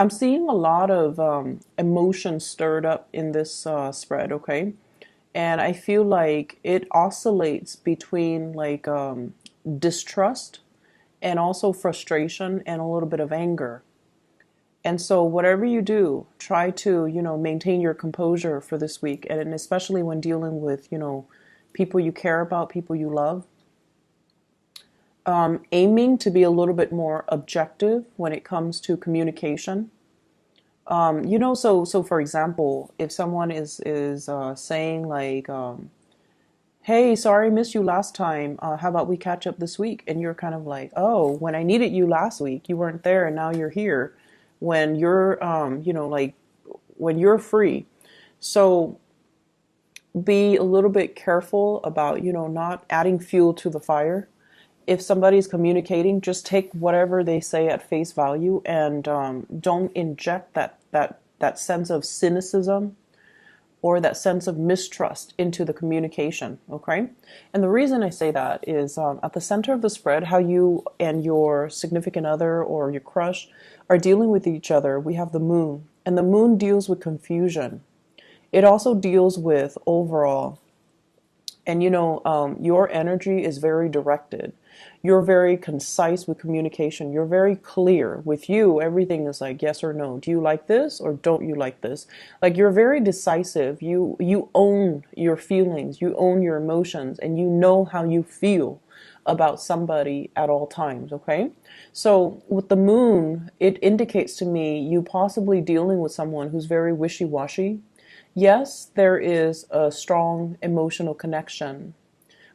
I'm seeing a lot of emotion stirred up in this spread, okay? And I feel like it oscillates between like distrust and also frustration and a little bit of anger. And so whatever you do, try to, maintain your composure for this week. And especially when dealing with, people you care about, people you love. Aiming to be a little bit more objective when it comes to communication. So for example, if someone is saying like, "Hey, sorry, I missed you last time. How about we catch up this week?" And you're kind of like, "Oh, when I needed you last week, you weren't there, and now you're here. When you're, like when you're free." So be a little bit careful about, not adding fuel to the fire. If somebody's communicating, just take whatever they say at face value, and don't inject that sense of cynicism or that sense of mistrust into the communication, okay? And the reason I say that is at the center of the spread, how you and your significant other or your crush are dealing with each other, we have the moon. And the moon deals with confusion. It also deals with overall. And your energy is very directed. You're very concise with communication. You're very clear. With you, everything is like yes or no. Do you like this or don't you like this? Like you're very decisive. You own your feelings. You own your emotions, and you know how you feel about somebody at all times, okay? So with the moon, it indicates to me you possibly dealing with someone who's very wishy-washy. Yes, there is a strong emotional connection,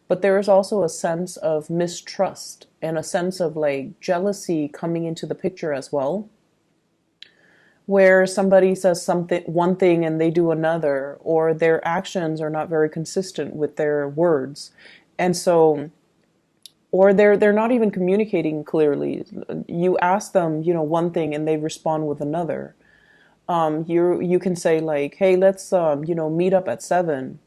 but there is also a sense of mistrust and a sense of like jealousy coming into the picture as well, where somebody says something, one thing, and they do another, or their actions are not very consistent with their words. And so, or they're not even communicating clearly. You ask them, one thing, and they respond with another. You can say like, "Hey, let's meet up at 7."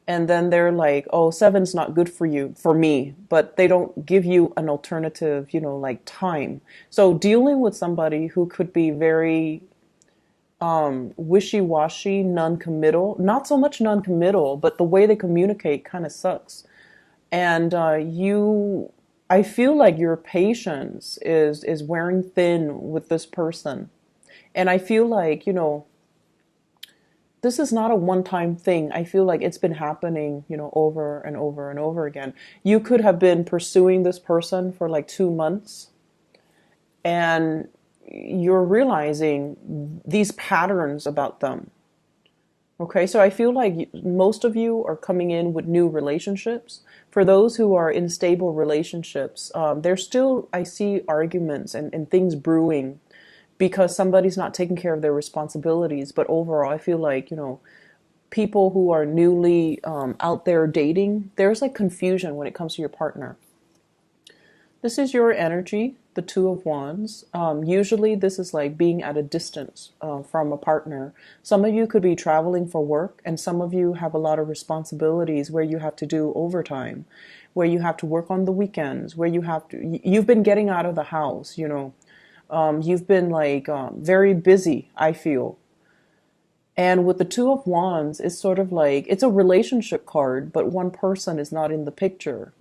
And then they're like, "Oh, 7's not good for you, for me," but they don't give you an alternative, like time. So dealing with somebody who could be very wishy-washy, non-committal, not so much non-committal, but the way they communicate kind of sucks. And I feel like your patience is wearing thin with this person. And I feel like, this is not a one-time thing. I feel like it's been happening, over and over and over again. You could have been pursuing this person for like 2 months, and you're realizing these patterns about them. Okay, so I feel like most of you are coming in with new relationships. For those who are in stable relationships, there's still, I see arguments and things brewing because somebody's not taking care of their responsibilities. But overall, I feel like, people who are newly out there dating, there's like confusion when it comes to your partner. This is your energy, the Two of Wands. Usually, this is like being at a distance from a partner. Some of you could be traveling for work, and some of you have a lot of responsibilities where you have to do overtime, where you have to work on the weekends, where you've been getting out of the house, you've been like very busy, I feel. And with the Two of Wands, it's sort of like it's a relationship card, but one person is not in the picture.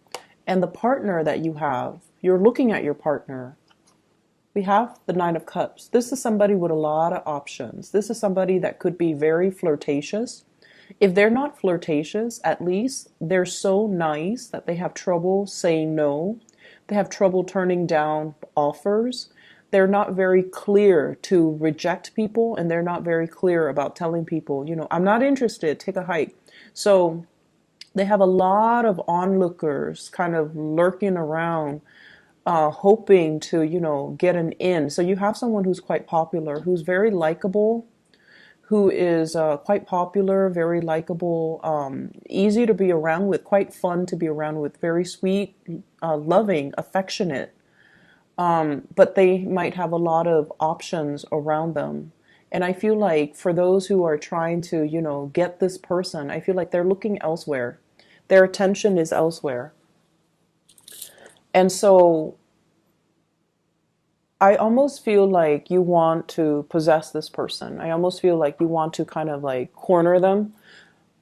And the partner that you have, you're looking at your partner. We have the Nine of Cups. This is somebody with a lot of options. This is somebody that could be very flirtatious. If they're not flirtatious, at least they're so nice that they have trouble saying no. They have trouble turning down offers. They're not very clear to reject people, and they're not very clear about telling people, "I'm not interested, take a hike." So they have a lot of onlookers kind of lurking around, hoping to, get an in. So you have someone who's quite popular, who's very likable, who is quite popular, very likable, easy to be around with, quite fun to be around with, very sweet, loving, affectionate. But they might have a lot of options around them. And I feel like for those who are trying to, get this person, I feel like they're looking elsewhere. Their attention is elsewhere. And so I almost feel like you want to possess this person. I almost feel like you want to kind of like corner them,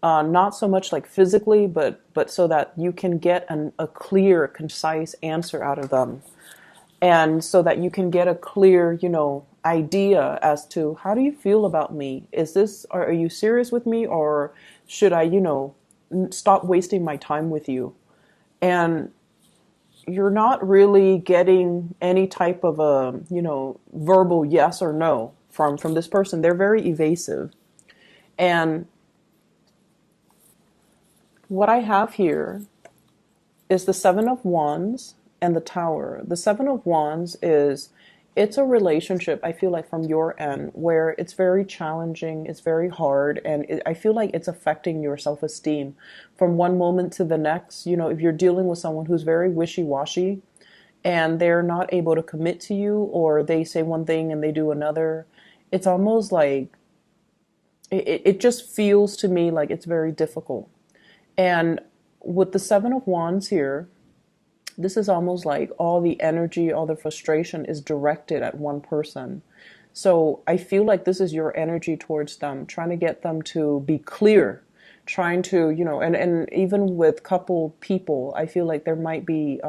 not so much like physically, but so that you can get a clear, concise answer out of them, and so that you can get a clear, idea as to how do you feel about me? Is this, are you serious with me, or should I, stop wasting my time with you? And you're not really getting any type of a, verbal yes or no from this person. They're very evasive. And what I have here is the Seven of Wands and the Tower. The Seven of Wands is, it's a relationship, I feel like, from your end where it's very challenging, it's very hard, and I feel like it's affecting your self-esteem from one moment to the next. If you're dealing with someone who's very wishy-washy and they're not able to commit to you, or they say one thing and they do another, it's almost like it just feels to me like it's very difficult. And with the Seven of Wands here, this is almost like all the energy, all the frustration is directed at one person. So I feel like this is your energy towards them, trying to get them to be clear, trying to, and even with couple people, I feel like there might be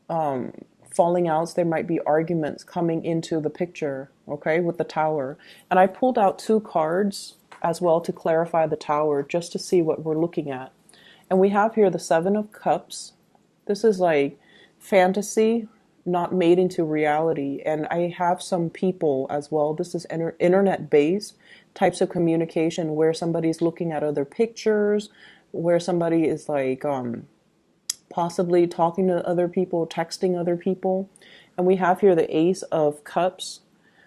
falling outs, there might be arguments coming into the picture, okay, with the Tower. And I pulled out two cards as well to clarify the Tower, just to see what we're looking at. And we have here the Seven of Cups. This is like fantasy not made into reality. And I have some people as well. This is internet based types of communication where somebody's looking at other pictures, where somebody is like possibly talking to other people, texting other people. And we have here the Ace of Cups.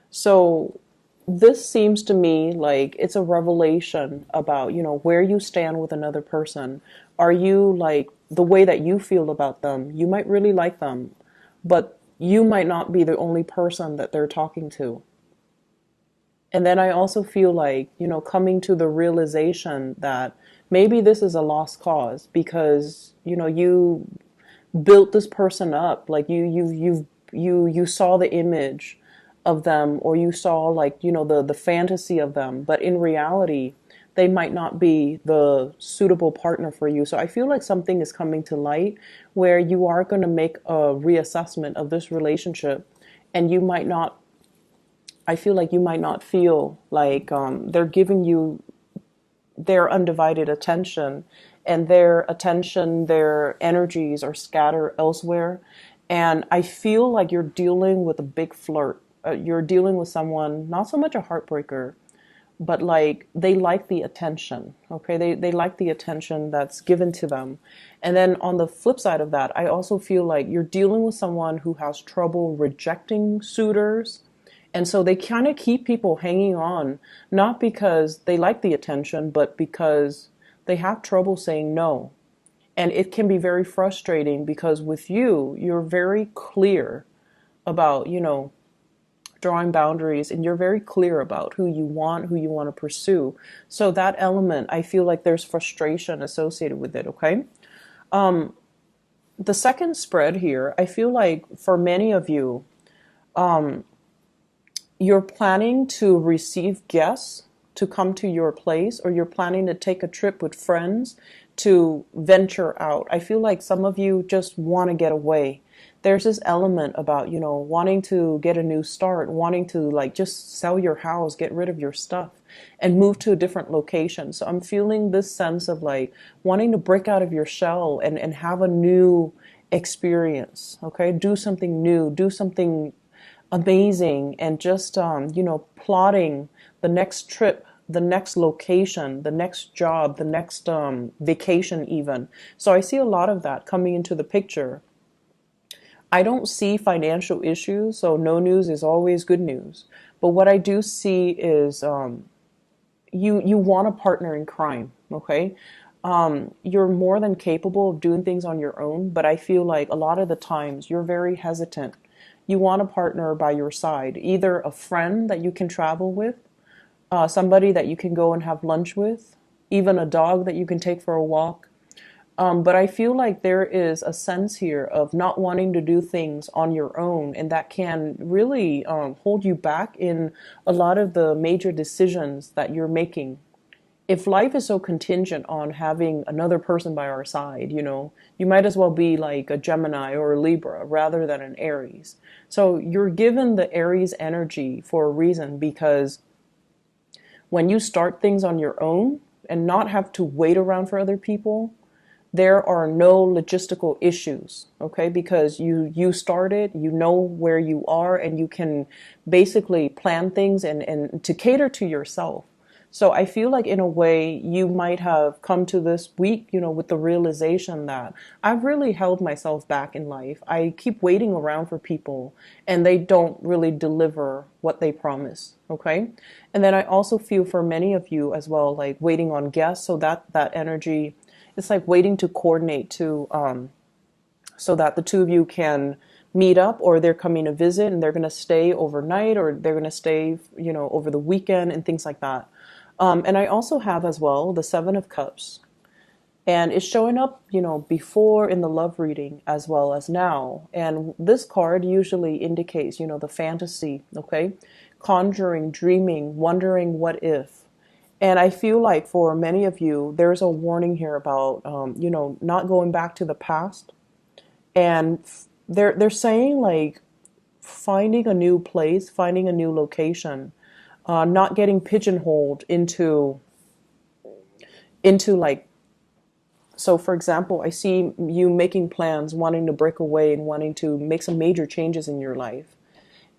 So this seems to me like it's a revelation about, where you stand with another person. Are you like the way that you feel about them? You might really like them, but you might not be the only person that they're talking to. And then I also feel like, coming to the realization that maybe this is a lost cause because, you built this person up. Like you saw the image of them, or you saw like, the fantasy of them, but in reality, they might not be the suitable partner for you. So I feel like something is coming to light where you are going to make a reassessment of this relationship, and you might not, I feel like you might not feel like they're giving you their undivided attention, and their attention, their energies are scattered elsewhere. And I feel like you're dealing with a big flirt. You're dealing with someone, not so much a heartbreaker, but like they like the attention. Okay, they like the attention that's given to them. And then on the flip side of that, I also feel like you're dealing with someone who has trouble rejecting suitors. And so they kind of keep people hanging on, not because they like the attention, but because they have trouble saying no. And it can be very frustrating because with you, you're very clear about, drawing boundaries, and you're very clear about who you want to pursue. So that element, I feel like there's frustration associated with it, okay? The second spread here, I feel like for many of you, you're planning to receive guests to come to your place, or you're planning to take a trip with friends to venture out. I feel like some of you just want to get away. There's this element about, wanting to get a new start, wanting to like just sell your house, get rid of your stuff and move to a different location. So I'm feeling this sense of like wanting to break out of your shell and have a new experience. Okay. Do something new, do something amazing, and just, plotting the next trip, the next location, the next job, the next vacation even. So I see a lot of that coming into the picture. I don't see financial issues, so no news is always good news. But what I do see is you want a partner in crime, okay? You're more than capable of doing things on your own, but I feel like a lot of the times you're very hesitant. You want a partner by your side, either a friend that you can travel with, somebody that you can go and have lunch with, even a dog that you can take for a walk. But I feel like there is a sense here of not wanting to do things on your own, and that can really hold you back in a lot of the major decisions that you're making. If life is so contingent on having another person by our side, you might as well be like a Gemini or a Libra rather than an Aries. So you're given the Aries energy for a reason, because when you start things on your own and not have to wait around for other people, there are no logistical issues, okay? Because you started, you know where you are, and you can basically plan things and to cater to yourself. So I feel like in a way you might have come to this week, with the realization that I've really held myself back in life. I keep waiting around for people and they don't really deliver what they promise, okay? And then I also feel for many of you as well, like waiting on guests, so that energy, it's like waiting to coordinate to so that the two of you can meet up, or they're coming to visit and they're going to stay overnight, or they're going to stay over the weekend and things like that. And I also have as well the Seven of Cups, and it's showing up before in the love reading as well as now. And this card usually indicates the fantasy, okay, conjuring, dreaming, wondering what if. And I feel like for many of you, there's a warning here about, not going back to the past. And they're saying like finding a new place, finding a new location, not getting pigeonholed into like. So, for example, I see you making plans, wanting to break away and wanting to make some major changes in your life.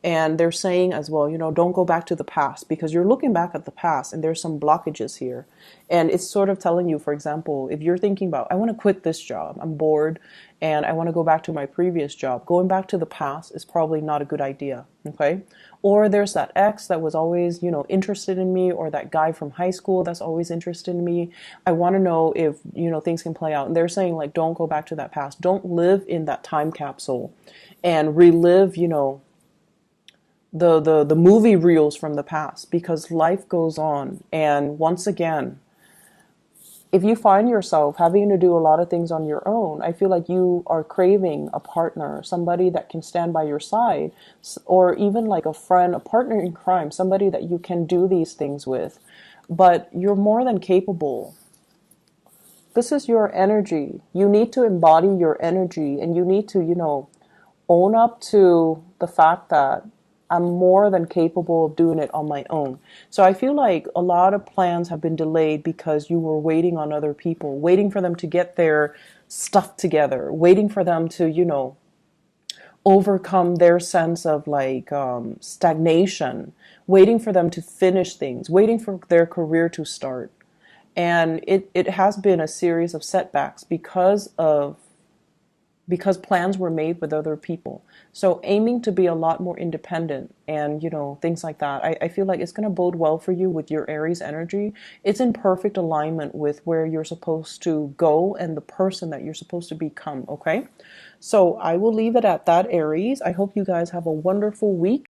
And they're saying as well, don't go back to the past, because you're looking back at the past and there's some blockages here. And it's sort of telling you, for example, if you're thinking about, I want to quit this job, I'm bored, and I want to go back to my previous job, going back to the past is probably not a good idea, okay? Or there's that ex that was always, interested in me, or that guy from high school that's always interested in me. I want to know if, things can play out. And they're saying, like, don't go back to that past. Don't live in that time capsule and relive, the movie reels from the past, because life goes on. And once again, if you find yourself having to do a lot of things on your own, I feel like you are craving a partner, somebody that can stand by your side, or even like a friend, a partner in crime, somebody that you can do these things with. But you're more than capable. This is your energy. You need to embody your energy, and you need to, own up to the fact that I'm more than capable of doing it on my own. So I feel like a lot of plans have been delayed because you were waiting on other people, waiting for them to get their stuff together, waiting for them to, overcome their sense of like stagnation, waiting for them to finish things, waiting for their career to start. And it has been a series of setbacks because plans were made with other people. So aiming to be a lot more independent and, things like that, I feel like it's going to bode well for you with your Aries energy. It's in perfect alignment with where you're supposed to go and the person that you're supposed to become, okay? So I will leave it at that, Aries. I hope you guys have a wonderful week.